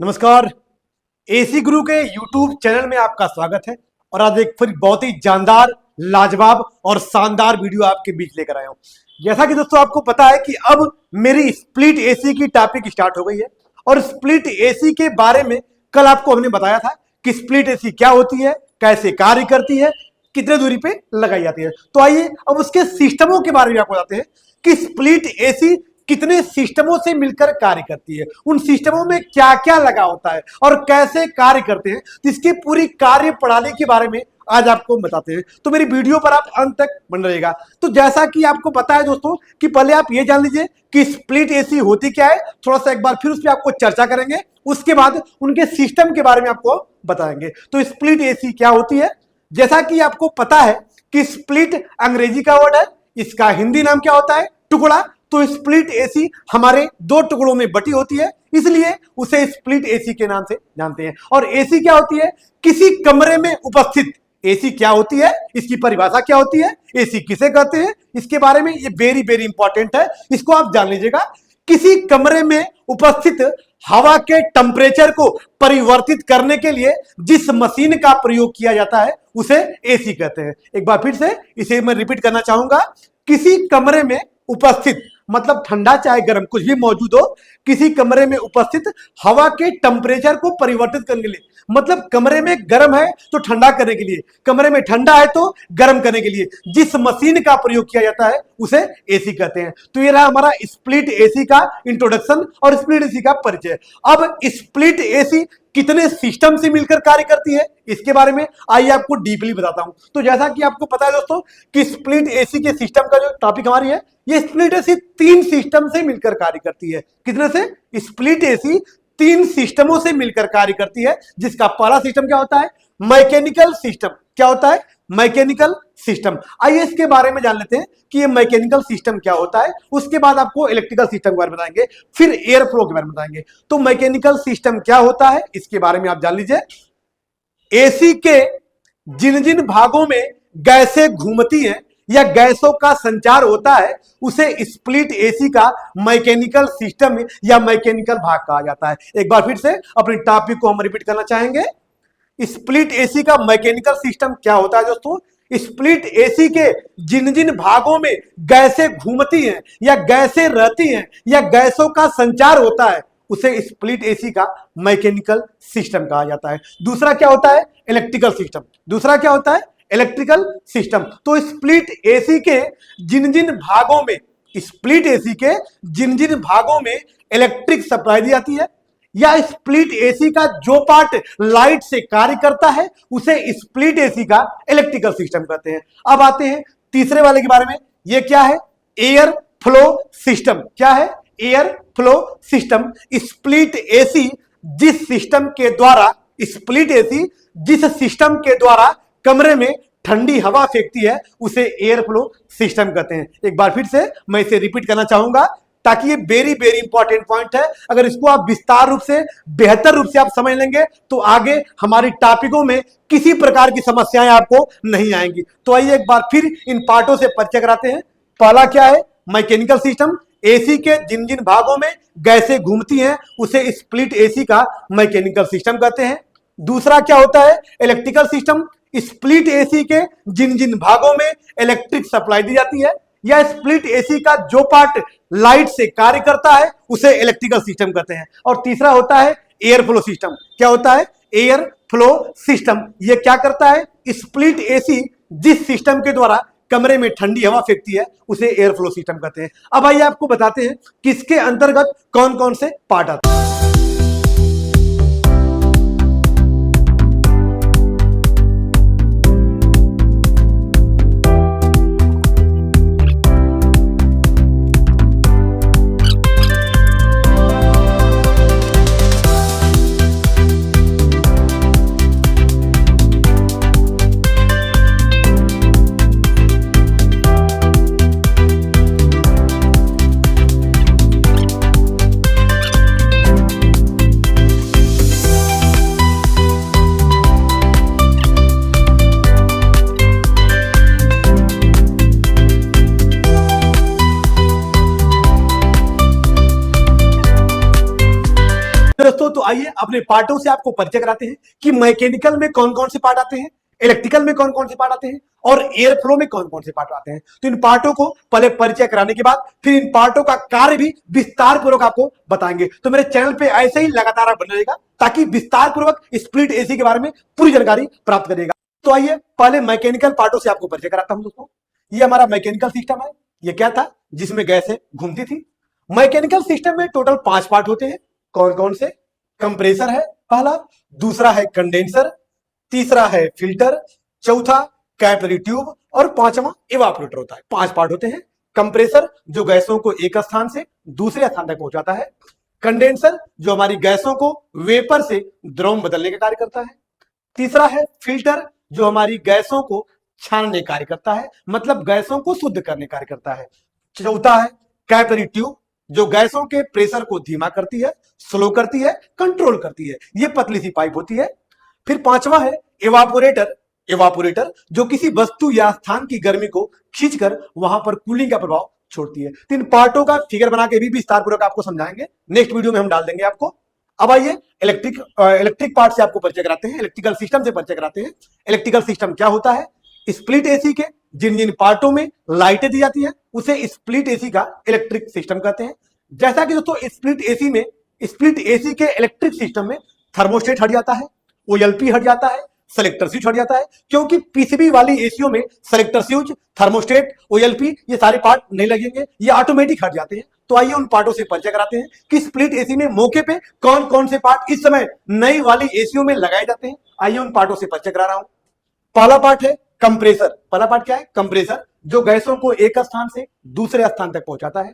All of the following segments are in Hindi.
नमस्कार। एसी गुरु के YouTube चैनल में आपका स्वागत है। और आज एक फिर बहुत ही जानदार, लाजवाब और शानदार वीडियो आपके बीच लेकर आया हूं। जैसा कि दोस्तों आपको पता है कि अब मेरी स्प्लिट एसी की टॉपिक स्टार्ट हो गई है। और स्प्लिट एसी के बारे में कल आपको हमने बताया था कि स्प्लिट एसी क्या होती है, कैसे कार्य करती है, कितने दूरी पे लगाई जाती है। तो आइए अब उसके सिस्टमों के बारे में आपको बताते हैं कि स्प्लिट एसी कितने सिस्टमों से मिलकर कार्य करती है, उन सिस्टमों में क्या क्या लगा होता है और कैसे कार्य करते हैं। इसकी पूरी कार्य प्रणाली के बारे में आज आपको बताते हैं। तो मेरी वीडियो पर आप अंत तक बने रहिएगा। तो जैसा कि आपको पता है दोस्तों कि पहले आप ये जान लीजिए कि स्प्लिट एसी होती क्या है। थोड़ा सा एक बार फिर उस पर आपको चर्चा करेंगे, उसके बाद उनके सिस्टम के बारे में आपको बताएंगे। तो स्प्लिट एसी क्या होती है, जैसा कि आपको पता है कि स्प्लिट अंग्रेजी का वर्ड है, इसका हिंदी नाम क्या होता है, टुकड़ा। तो स्प्लिट एसी हमारे दो टुकड़ों में बटी होती है, इसलिए उसे स्प्लिट एसी के नाम से जानते हैं। और एसी क्या होती है, किसी कमरे में उपस्थित। एसी क्या होती है, इसकी परिभाषा क्या होती है, एसी किसे कहते हैं, इसके बारे में ये वेरी वेरी इंपॉर्टेंट है, इसको आप जान लीजिएगा। किसी कमरे में उपस्थित हवा के टेम्परेचर को परिवर्तित करने के लिए जिस मशीन का प्रयोग किया जाता है उसे एसी कहते हैं। एक बार फिर से इसे मैं रिपीट करना चाहूंगा। किसी कमरे में उपस्थित मतलब ठंडा चाहे गर्म कुछ भी मौजूद हो, किसी कमरे में उपस्थित हवा के टेम्परेचर को परिवर्तित करने के लिए, मतलब कमरे में गर्म है तो ठंडा करने के लिए, कमरे में ठंडा है तो गर्म करने के लिए जिस मशीन का प्रयोग किया जाता है उसे एसी कहते हैं। तो ये रहा हमारा स्प्लिट एसी का इंट्रोडक्शन और स्प्लिट एसी का परिचय। अब स्प्लिट एसी कितने सिस्टम से मिलकर कार्य करती है, इसके बारे में आइए आपको डीपली बताता हूं। तो जैसा कि आपको पता है दोस्तों कि स्प्लिट एसी के सिस्टम का जो टॉपिक हमारी है, ये स्प्लिट एसी 3 सिस्टम से मिलकर कार्य करती है। कितने से? स्प्लिट एसी 3 सिस्टमों से मिलकर कार्य करती है, जिसका पहला सिस्टम क्या होता है, मैकेनिकल सिस्टम। क्या होता है? Mechanical system. आइए इसके बारे में जान लेते हैं कि ये मैकेनिकल सिस्टम क्या होता है, उसके बाद आपको इलेक्ट्रिकल सिस्टम के बारे में बताएंगे, फिर एयर फ्लो के बारे में बताएंगे। तो मैकेनिकल सिस्टम क्या होता है इसके बारे में आप जान लीजिए। एसी के जिन जिन भागों में गैसें घूमती हैं या गैसों का संचार होता है उसे स्प्लिट एसी का मैकेनिकल सिस्टम या मैकेनिकल भाग कहा जाता है। एक बार फिर से अपनी टॉपिक को हम रिपीट करना चाहेंगे। स्प्लिट एसी का मैकेनिकल सिस्टम क्या होता है दोस्तों? स्प्लिट एसी के जिन जिन भागों में गैसें घूमती हैं या गैसें रहती हैं या गैसों का संचार होता है उसे स्प्लिट एसी का मैकेनिकल सिस्टम कहा जाता है। दूसरा क्या होता है? Electrical system. दूसरा क्या होता है? Electrical system. तो स्प्लिट एसी के जिन जिन भागों में, स्प्लिट एसी के जिन जिन भागों में इलेक्ट्रिक सप्लाई दी जाती है या स्प्लिट एसी का जो पार्ट लाइट से कार्य करता है उसे स्प्लिट एसी का इलेक्ट्रिकल सिस्टम कहते हैं। अब आते हैं तीसरे वाले के बारे में। ये क्या है? Air flow system. क्या है? Air flow system. Split AC जिस सिस्टम के द्वारा, स्प्लिट एसी जिस सिस्टम के द्वारा कमरे में ठंडी हवा फेंकती है उसे एयर फ्लो सिस्टम कहते हैं। एक बार फिर से मैं इसे रिपीट करना चाहूंगा ताकि ये वेरी वेरी इंपॉर्टेंट पॉइंट है। अगर इसको आप विस्तार रूप से, बेहतर रूप से आप समझ लेंगे तो आगे हमारी टॉपिकों में किसी प्रकार की समस्याएं आपको नहीं आएंगी। तो आइए एक बार फिर इन पार्टों से परिचय कराते हैं। पहला क्या है? Mechanical system. एसी के जिन जिन भागों में गैसें घूमती हैं उसे स्प्लिट एसी का मैकेनिकल सिस्टम कहते हैं। दूसरा क्या होता है? Electrical system. स्प्लिट एसी के जिन जिन भागों में इलेक्ट्रिक सप्लाई दी जाती है या स्प्लिट एसी का जो पार्ट लाइट से कार्य करता है उसे इलेक्ट्रिकल सिस्टम कहते हैं। और तीसरा होता है एयर फ्लो सिस्टम। क्या होता है? Air flow system. ये क्या करता है? स्प्लिट एसी जिस सिस्टम के द्वारा कमरे में ठंडी हवा फेंकती है उसे एयर फ्लो सिस्टम कहते हैं। अब आइए आपको बताते हैं कि इसके अंतर्गत कौन कौन से पार्ट आते हैं। आइए अपने पार्टों से आपको परिचय कराते हैं कि मैकेनिकल में कौन कौन से पार्ट आते हैं, इलेक्ट्रिकल में कौन कौन से पार्ट आते हैं और एयर फ्लो में कौन कौन से पार्ट आते हैं। तो इन पार्टों को पहले परिचय कराने के बाद फिर इन पार्टों का कार्य भी विस्तार पूर्वक आपको बताएंगे। तो मेरे चैनल पे ऐसे ही लगातार आप बने रहेगा ताकि विस्तार पूर्वक स्प्लिट एसी के बारे में पूरी जानकारी प्राप्त करेगा। तो आइए पहले मैकेनिकल पार्टों से आपको परिचय कराता हूं दोस्तों। ये हमारा मैकेनिकल सिस्टम है। ये क्या था? जिसमें गैसें घूमती थी। मैकेनिकल सिस्टम में टोटल 5 पार्ट होते हैं। कौन कौन से? कंप्रेसर है पहला, दूसरा है कंडेंसर, तीसरा है फिल्टर, चौथा कैपिलरी ट्यूब और पांचवा इवापोरेटर होता है। 5 पार्ट होते हैं। कंप्रेसर जो गैसों को एक स्थान से दूसरे स्थान तक पहुंचाता है, कंडेंसर जो हमारी गैसों को वेपर से द्रव में बदलने का कार्य करता है, तीसरा है फिल्टर जो हमारी गैसों को छानने कार्य करता है, मतलब गैसों को शुद्ध करने कार्य करता है, चौथा है कैपिलरी ट्यूब जो गैसों के प्रेशर को धीमा करती है, स्लो करती है, कंट्रोल करती है। ये पतली सी पाइप होती है। फिर पांचवा है इवापोरेटर, इवापोरेटर जो किसी वस्तु या स्थान की गर्मी को खींचकर वहां पर कूलिंग का प्रभाव छोड़ती है। 3 पार्टों का फिगर बना के भी विस्तार पूर्वक आपको समझाएंगे, नेक्स्ट वीडियो में हम डाल देंगे आपको। अब आइए इलेक्ट्रिक पार्ट से आपको परिचय कराते हैं, इलेक्ट्रिकल सिस्टम से परिचय कराते हैं। इलेक्ट्रिकल सिस्टम क्या होता है? स्प्लिट एसी के जिन जिन पार्टों में लाइटें दी जाती हैं उसे स्प्लिट एसी का इलेक्ट्रिक सिस्टम कहते हैं। जैसा कि दोस्तों स्प्लिट एसी के इलेक्ट्रिक सिस्टम में थर्मोस्टेट हट जाता है, ओएलपी हट जाता है, सेलेक्टर स्विच हट जाता है, क्योंकि पीसीबी वाली एसीओ में सेलेक्टर स्विच, थर्मोस्टेट, ओएलपी ये सारे पार्ट नहीं लगेंगे, ये ऑटोमेटिक हट जाते हैं। तो आइए उन पार्टों से परिचय कराते हैं कि स्प्लिट एसी में मौके पे कौन कौन से पार्ट इस समय नई वाली एसीओ में लगाए जाते हैं। आइए उन पार्टों से परिचय करा रहा हूं। पहला पार्ट है कंप्रेसर। पहला पार्ट क्या है? कंप्रेसर जो गैसों को एक स्थान से दूसरे स्थान तक पहुंचाता है।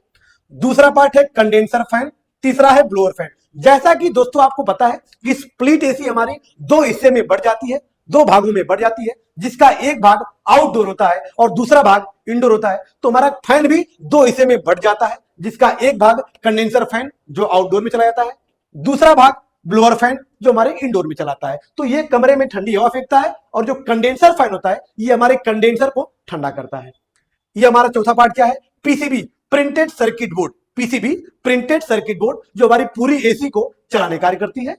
दूसरा पार्ट है कंडेंसर फैन, तीसरा है ब्लोअर फैन। जैसा कि दोस्तों आपको पता है कि स्प्लिट एसी हमारी 2 हिस्से में बढ़ जाती है, 2 भागों में बढ़ जाती है, जिसका एक भाग आउटडोर होता है और दूसरा भाग इंडोर होता है। तो हमारा फैन भी 2 हिस्से में बढ़ जाता है, जिसका एक भाग कंडेंसर फैन जो आउटडोर में चला जाता है, दूसरा भाग ब्लोअर फैन जो हमारे इंडोर में चलाता है। तो ये कमरे में ठंडी हवा फेंकता है और जो कंडेंसर फैन होता है ये हमारे कंडेंसर को ठंडा करता है। ये हमारा चौथा पार्ट क्या है? PCB, printed circuit board. PCB printed circuit board जो हमारी पूरी एसी को चलाने कार्य करती है।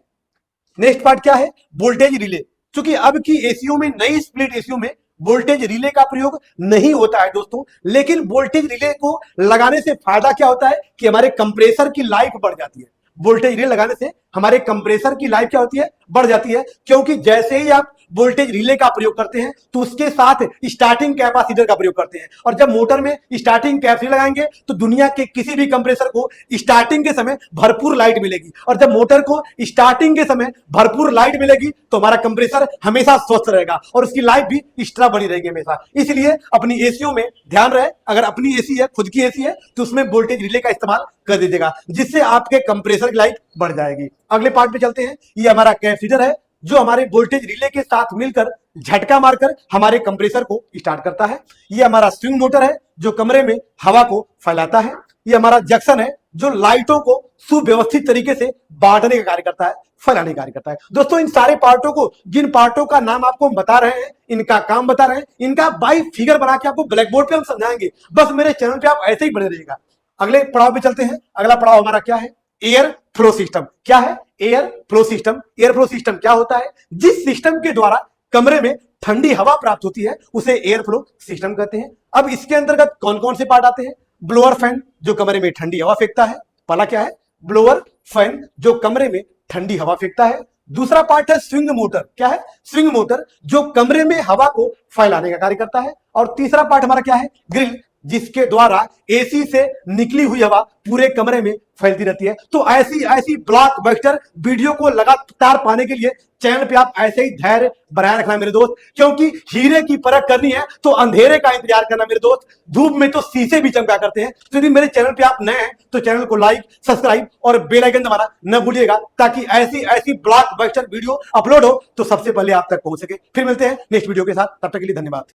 नेक्स्ट पार्ट क्या है? Voltage relay. क्योंकि अब की एसीओ में, नई स्प्लिट एसीओ में वोल्टेज रिले का प्रयोग नहीं होता है दोस्तों, लेकिन वोल्टेज रिले को लगाने से फायदा क्या होता है कि हमारे कंप्रेसर की लाइफ बढ़ जाती है। वोल्टेज रिले लगाने से हमारे कंप्रेसर की लाइफ क्या होती है? बढ़ जाती है, क्योंकि जैसे ही आप वोल्टेज रिले का प्रयोग करते हैं तो उसके साथ स्टार्टिंग कैपेसिटर का प्रयोग करते हैं। और जब मोटर में स्टार्टिंग कैपेसिटर लगाएंगे तो दुनिया के किसी भी कंप्रेसर को स्टार्टिंग के समय भरपूर लाइट मिलेगी, और जब मोटर को स्टार्टिंग के समय भरपूर लाइट मिलेगी तो हमारा कंप्रेसर हमेशा स्वस्थ रहेगा और उसकी लाइफ भी एक्स्ट्रा बनी रहेगी हमेशा। इसलिए अपनी एसीओ में ध्यान रहे, अगर अपनी एसी है, खुद की एसी है, तो उसमें वोल्टेज रिले का इस्तेमाल कर दीजिएगा, जिससे आपके कंप्रेसर की लाइफ बढ़ जाएगी। अगले पार्ट पे चलते हैं। ये हमारा कैपेसिटर है जो हमारे वोल्टेज रिले के साथ मिलकर झटका मारकर हमारे कंप्रेसर को स्टार्ट करता है। ये हमारा स्विंग मोटर है जो कमरे में हवा को फैलाता है। ये हमारा जंक्शन है जो लाइटों को सुव्यवस्थित तरीके से बांटने का कार्य करता है, फैलाने का कार्य करता है। दोस्तों इन सारे पार्टों को, जिन पार्टों का नाम आपको हम बता रहे हैं, इनका काम बता रहे हैं, इनका बाई फिगर बना के आपको ब्लैक बोर्ड पे हम समझाएंगे। बस मेरे चैनल पे आप ऐसे ही बने रहिएगा। अगले पड़ाव पे चलते हैं। अगला पड़ाव हमारा क्या है? Air flow system. क्या है? Air flow system. Air flow system क्या होता है? जिस सिस्टम के द्वारा कमरे में ठंडी हवा प्राप्त होती है उसे एयर फ्लो सिस्टम कहते हैं। अब इसके अंतर्गत कौन कौन से पार्ट आते हैं? ब्लोअर फैन जो कमरे में ठंडी हवा फेंकता है। पहला क्या है? ब्लोअर फैन जो कमरे में ठंडी हवा फेंकता है। दूसरा पार्ट है स्विंग मोटर। क्या है? स्विंग मोटर जो कमरे में हवा को फैलाने का कार्य करता है। और तीसरा पार्ट हमारा क्या है? ग्रिल, जिसके द्वारा एसी से निकली हुई हवा पूरे कमरे में फैलती रहती है। तो ऐसी ब्लॉकबस्टर वीडियो को लगातार पाने के लिए चैनल पे आप ऐसे ही धैर्य बनाए रखना मेरे दोस्त, क्योंकि हीरे की परख करनी है तो अंधेरे का इंतजार करना मेरे दोस्त। धूप में तो शीशे भी चमका करते हैं। तो यदि मेरे चैनल पे आप नए हैं तो चैनल को लाइक, सब्सक्राइब और बेल आइकन दबाना न भूलिएगा, ताकि ऐसी ब्लॉकबस्टर वीडियो अपलोड हो तो सबसे पहले आप तक पहुंच सके। फिर मिलते हैं नेक्स्ट वीडियो के साथ, तब तक के लिए धन्यवाद।